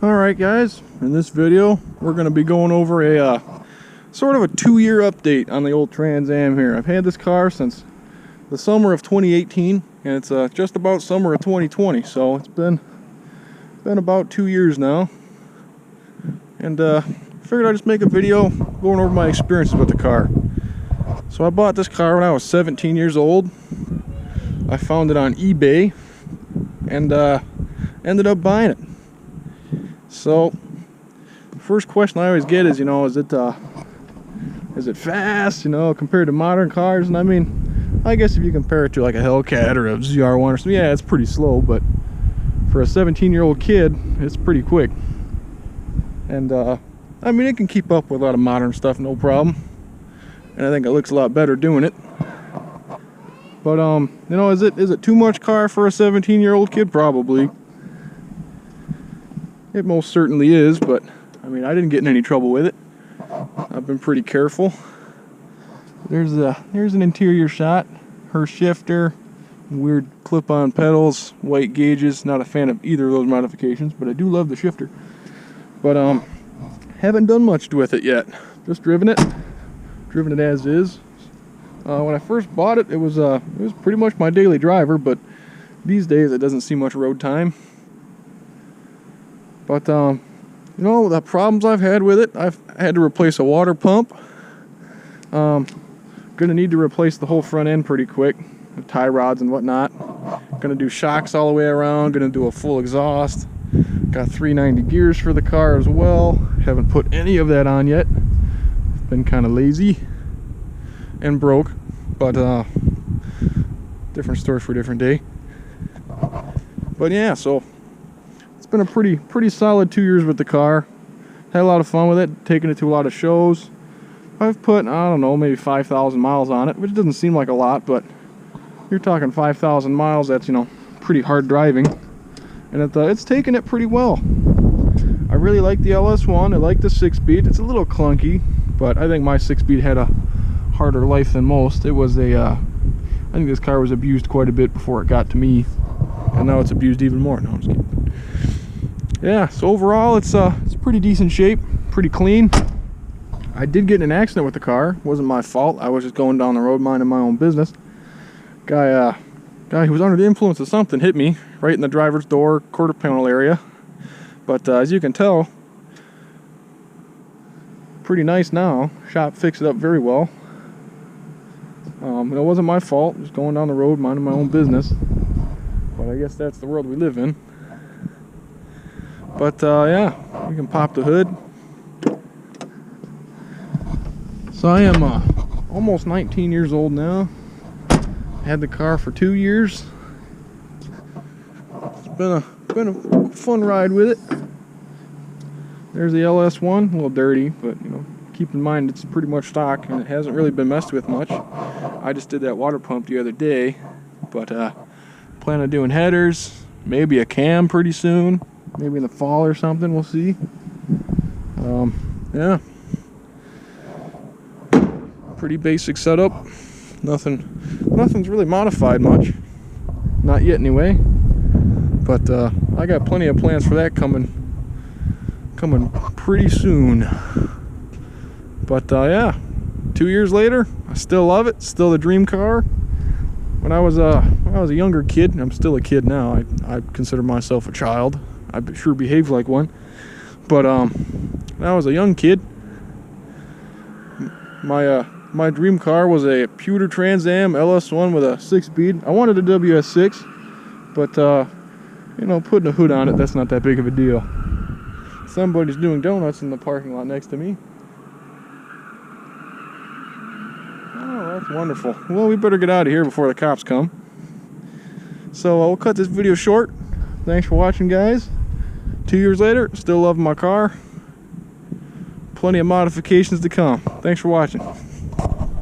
Alright guys, in this video we're going to be going over a sort of a 2-year update on the old Trans Am here. I've had this car since the summer of 2018 and it's just about summer of 2020, so it's been about 2 years now. And figured I'd just make a video going over my experiences with the car. So I bought this car when I was 17 years old. I found it on eBay and ended up buying it. So, first question I always get is, is it fast, compared to modern cars? And I mean, I guess if you compare it to like a Hellcat or a ZR1 or something, yeah, it's pretty slow, but for a 17-year-old kid, it's pretty quick. And, I mean, it can keep up with a lot of modern stuff, no problem. And I think it looks a lot better doing it. But, is it too much car for a 17-year-old kid? Probably. It most certainly is, but I mean, I didn't get in any trouble with it. I've been pretty careful. There's an interior shot. Her shifter, weird clip-on pedals, white gauges. Not a fan of either of those modifications, but I do love the shifter. But haven't done much with it yet. Just driven it as is. When I first bought it, it was pretty much my daily driver, but these days it doesn't see much road time. But, the problems I've had with it, I've had to replace a water pump. Gonna need to replace the whole front end pretty quick, the tie rods and whatnot. Gonna do shocks all the way around, gonna do a full exhaust. Got 390 gears for the car as well. Haven't put any of that on yet. Been kind of lazy and broke, but different story for a different day. But yeah, so it's been a pretty solid 2 years with the car. Had a lot of fun with it, taking it to a lot of shows. I've put, I don't know, maybe 5,000 miles on it, which doesn't seem like a lot, but you're talking 5,000 miles, that's, pretty hard driving. And it's taken it pretty well. I really like the LS1, I like the 6-speed. It's a little clunky, but I think my 6-speed had a harder life than most. It was I think this car was abused quite a bit before it got to me, and now it's abused even more. No, I'm just kidding. Yeah, so overall it's pretty decent shape, pretty clean. I did get in an accident with the car. It wasn't my fault. I was just going down the road minding my own business. Guy who was under the influence of something hit me right in the driver's door quarter panel area. But as you can tell, pretty nice now. Shop fixed it up very well. It wasn't my fault. Just going down the road minding my own business. But I guess that's the world we live in. But yeah, we can pop the hood. So I am almost 19 years old now. Had the car for 2 years. It's been a fun ride with it. There's the LS1, a little dirty, but keep in mind it's pretty much stock and it hasn't really been messed with much. I just did that water pump the other day, but plan on doing headers, maybe a cam pretty soon. Maybe in the fall or something, we'll see. Yeah. Pretty basic setup. Nothing's really modified much. Not yet anyway. But I got plenty of plans for that coming pretty soon. But yeah, 2 years later, I still love it. Still the dream car. When I was a younger kid, I'm still a kid now. I consider myself a child. I sure behave like one. But when I was a young kid, my dream car was a pewter Trans Am LS1 with a 6-speed. I wanted a WS6, but putting a hood on it, that's not that big of a deal. Somebody's doing donuts in the parking lot next to me. Oh, that's wonderful. Well, we better get out of here before the cops come. So we'll cut this video short. Thanks for watching, guys. 2 years later, still loving my car. Plenty of modifications to come. Thanks for watching.